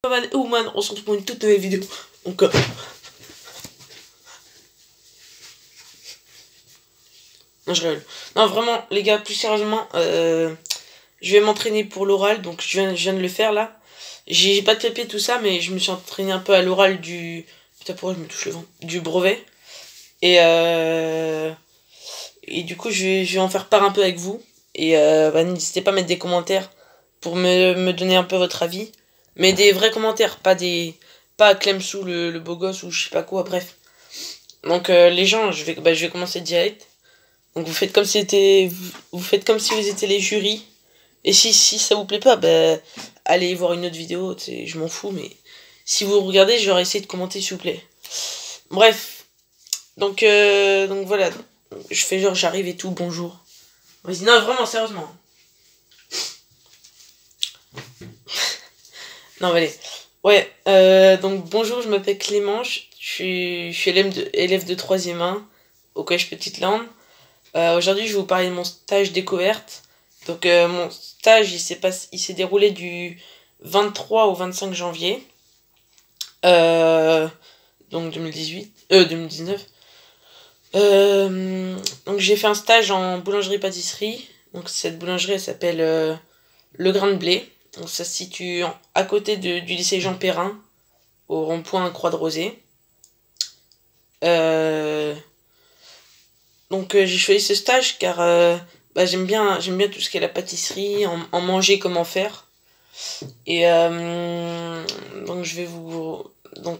Man, on se retrouve pour une toute nouvelle vidéo. Donc, non, je rigole. Non, vraiment, les gars, plus sérieusement, je vais m'entraîner pour l'oral. Donc, je viens de le faire là. J'ai pas de papier, tout ça, mais je me suis entraîné un peu à l'oral du. Putain, pourquoi je me touche le ventre? Du brevet. Et du coup, je vais en faire part un peu avec vous. Et n'hésitez pas à mettre des commentaires pour me donner un peu votre avis. Mais des vrais commentaires, pas Clemsou le beau gosse ou je sais pas quoi, bref. Donc les gens, je vais commencer direct. Donc vous faites comme si vous étiez les jurys. Et si ça vous plaît pas, allez voir une autre vidéo, je m'en fous, mais si vous regardez, j'aurais essayé de commenter s'il vous plaît. Bref. Donc voilà. Je fais genre j'arrive et tout, bonjour. Vas-y, non, vraiment, sérieusement. Non, allez. Ouais, donc bonjour, je m'appelle Clément, je suis élève de 3e 1 au collège Petite Lande. Aujourd'hui, je vais vous parler de mon stage découverte. Donc, mon stage, il s'est déroulé du 23 au 25 janvier. Donc 2019. Donc, j'ai fait un stage en boulangerie-pâtisserie. Donc, cette boulangerie, elle s'appelle Le Grain de Blé. Donc, ça se situe à côté du lycée Jean Perrin, au rond-point Croix de Rosée. Donc j'ai choisi ce stage car j'aime bien tout ce qui est la pâtisserie, en manger, comment faire. Et donc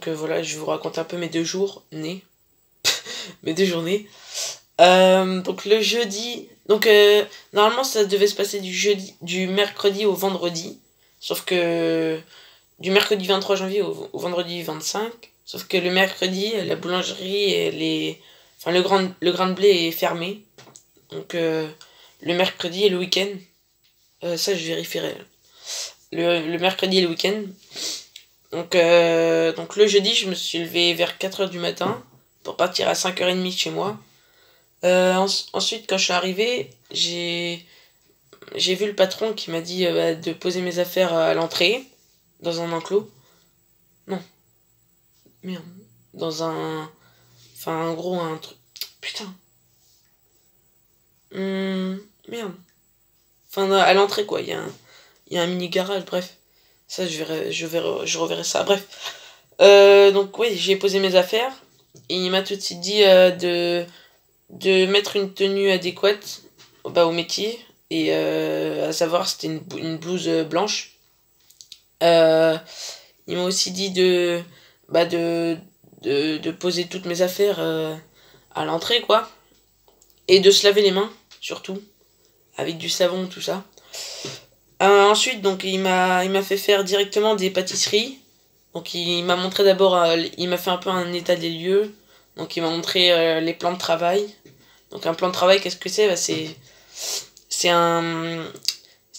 voilà, je vais vous raconter un peu mes 2 jours nés, mes 2 journées. Donc le jeudi, normalement ça devait se passer du mercredi au vendredi, sauf que du mercredi 23 janvier au vendredi 25. Sauf que le mercredi, la boulangerie, le grain de blé est fermé. Donc le mercredi et le week-end. Ça, je vérifierai. Le mercredi et le week-end. Donc le jeudi, je me suis levé vers 4h du matin pour partir à 5h30 chez moi. Ensuite, quand je suis arrivé, j'ai vu le patron qui m'a dit de poser mes affaires à l'entrée, dans un enclos. Non. Merde. Dans un... Enfin, en gros, un truc... Putain. Merde. Enfin, à l'entrée, quoi. Il y a un mini-garage, bref. Ça, je reverrai ça, bref. Donc, oui, j'ai posé mes affaires. Et il m'a tout de suite dit de mettre une tenue adéquate au métier. Et à savoir, c'était une blouse blanche. Il m'a aussi dit de poser toutes mes affaires à l'entrée, quoi. Et de se laver les mains, surtout. Avec du savon, tout ça. Ensuite, donc, il m'a fait faire directement des pâtisseries. Donc, il m'a montré d'abord, il m'a fait un peu un état des lieux. Donc, il m'a montré les plans de travail. Donc, un plan de travail, qu'est-ce que c'est? C'est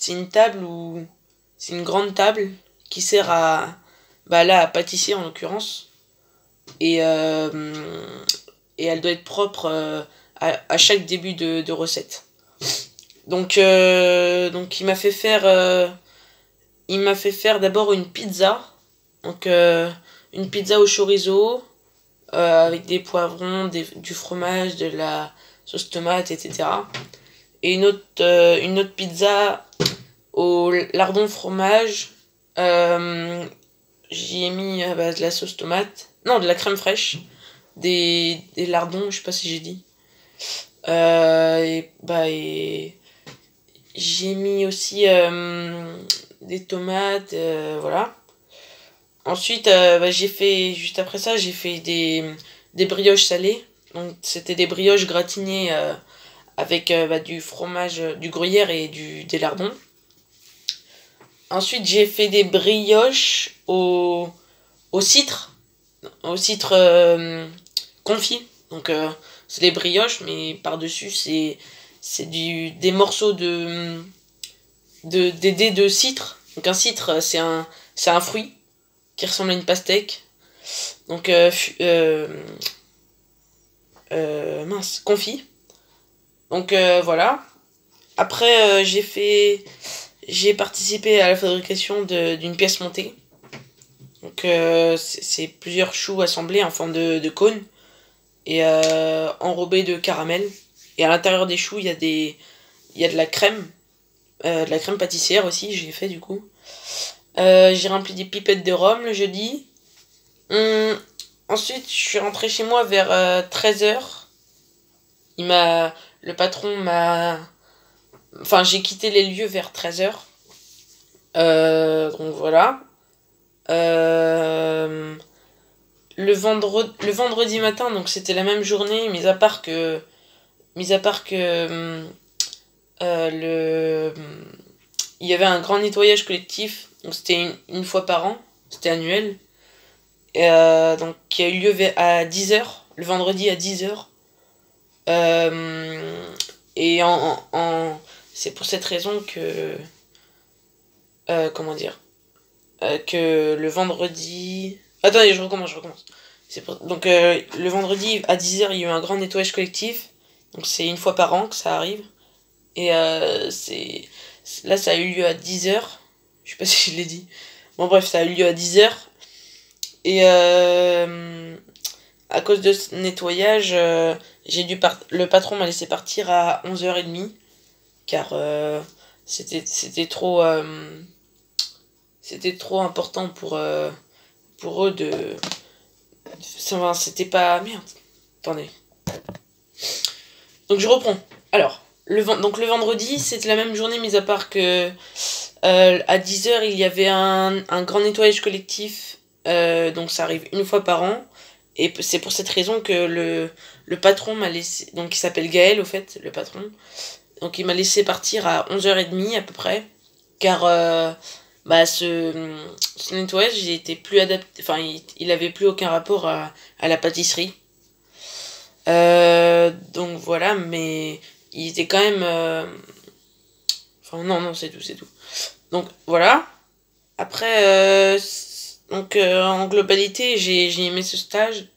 une table ou c'est une grande table qui sert à pâtisser en l'occurrence. Et elle doit être propre à chaque début de recette. Donc il m'a fait faire d'abord une pizza. Donc une pizza au chorizo avec des poivrons, du fromage, de la sauce tomate, etc. Et une autre pizza au lardon fromage. J'y ai mis de la sauce tomate. Non, de la crème fraîche. Des lardons, je sais pas si j'ai dit. J'ai mis aussi des tomates, voilà. Ensuite, juste après ça, j'ai fait des brioches salées. Donc, c'était des brioches gratinées avec du fromage, du gruyère et des lardons. Ensuite, j'ai fait des brioches au citre. Au citre confit. Donc, c'est des brioches, mais par-dessus, c'est des morceaux de dés de citre. Donc un citre, c'est un fruit qui ressemble à une pastèque. Donc confit. Donc voilà. Après j'ai participé à la fabrication d'une pièce montée. Donc c'est plusieurs choux assemblés en forme de cône et enrobés de caramel. Et à l'intérieur des choux, il y a de la crème pâtissière aussi, j'ai fait du coup. J'ai rempli des pipettes de rhum le jeudi. Ensuite, je suis rentré chez moi vers 13h. Le patron m'a... Enfin, j'ai quitté les lieux vers 13h. Donc voilà. Euh, le vendredi matin, donc c'était la même journée, mis à part que il y avait un grand nettoyage collectif, donc c'était une fois par an, c'était annuel, donc qui a eu lieu à 10h, le vendredi à 10h. Et c'est pour cette raison que... comment dire que le vendredi... Attendez, je recommence. Donc le vendredi à 10h, il y a eu un grand nettoyage collectif. Donc c'est une fois par an que ça arrive. Et là, ça a eu lieu à 10h. Je sais pas si je l'ai dit. Bon bref, ça a eu lieu à 10h. Et à cause de ce nettoyage, le patron m'a laissé partir à 11h30. Car c'était trop... c'était trop important pour eux de... C'était pas... Merde. Attendez. Donc je reprends. Alors, donc le vendredi, c'était la même journée, mis à part que à 10h, il y avait un grand nettoyage collectif. Donc ça arrive une fois par an. Et c'est pour cette raison que le patron m'a laissé... Donc il s'appelle Gaël, au fait, le patron. Donc il m'a laissé partir à 11h30 à peu près. Car... ce nettoyage, il était plus adapté, enfin, il avait plus aucun rapport à la pâtisserie. Donc voilà, mais il était quand même... Enfin, non, c'est tout. Donc voilà. Après, en globalité, j'ai aimé ce stage,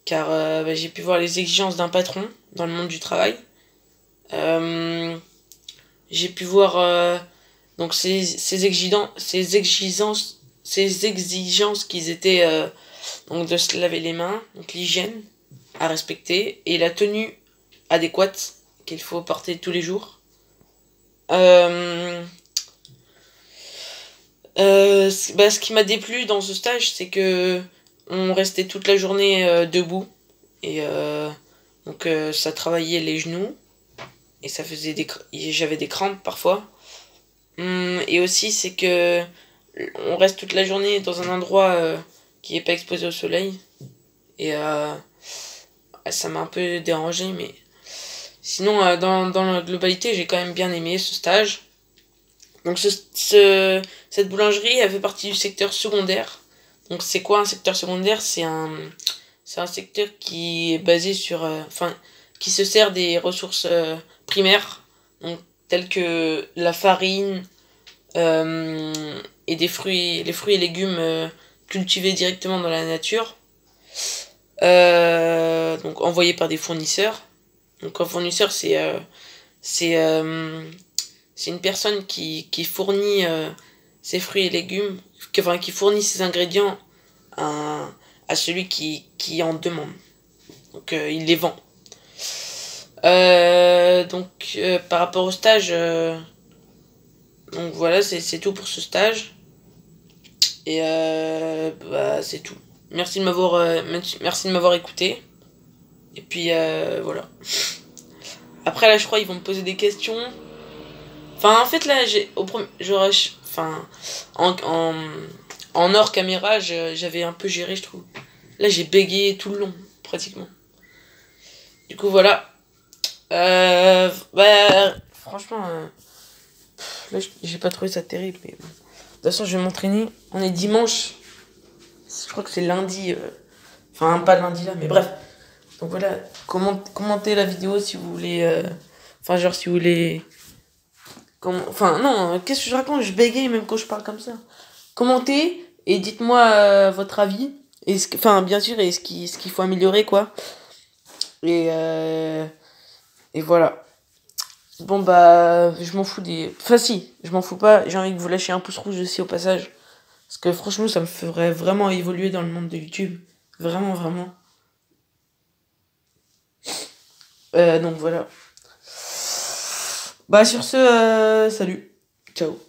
car j'ai pu voir les exigences d'un patron dans le monde du travail. J'ai pu voir... donc ces exigences qu'ils étaient donc de se laver les mains, donc l'hygiène à respecter et la tenue adéquate qu'il faut porter tous les jours. Ce qui m'a déplu dans ce stage, c'est que on restait toute la journée debout et donc ça travaillait les genoux et ça faisait j'avais des crampes parfois. Et aussi, c'est que on reste toute la journée dans un endroit qui n'est pas exposé au soleil. Et ça m'a un peu dérangé, mais sinon, dans la globalité, j'ai quand même bien aimé ce stage. Donc cette boulangerie, elle fait partie du secteur secondaire. Donc c'est quoi un secteur secondaire? C'est un secteur qui est basé sur... Enfin, qui se sert des ressources primaires. Donc tels que la farine et les fruits et légumes cultivés directement dans la nature, donc envoyés par des fournisseurs. Donc un fournisseur, c'est une personne qui fournit ses fruits et légumes, qui fournit ses ingrédients à celui qui en demande. Donc il les vend. Par rapport au stage, donc voilà, c'est tout pour ce stage. Et c'est tout. Merci de m'avoir écouté. Et puis voilà. Après là, je crois ils vont me poser des questions. Enfin, en fait là, en hors caméra, j'avais un peu géré, je trouve. Là, j'ai bégayé tout le long, pratiquement. Du coup, voilà. Franchement, là, j'ai pas trouvé ça terrible. Mais... De toute façon, je vais m'entraîner. On est dimanche. Je crois que c'est lundi. Enfin, pas lundi là, mais bref. Donc voilà, commentez la vidéo si vous voulez... Enfin, genre, si vous voulez... Enfin, non, qu'est-ce que je raconte? Je bégaye même quand je parle comme ça. Commentez et dites-moi votre avis. Enfin, bien sûr, et ce qu'il faut améliorer, quoi. Et voilà. Bon, je m'en fous des... Enfin, si, je m'en fous pas. J'ai envie de vous lâcher un pouce rouge aussi au passage. Parce que franchement, ça me ferait vraiment évoluer dans le monde de YouTube. Vraiment, vraiment. Donc voilà. Bah sur ce, salut. Ciao.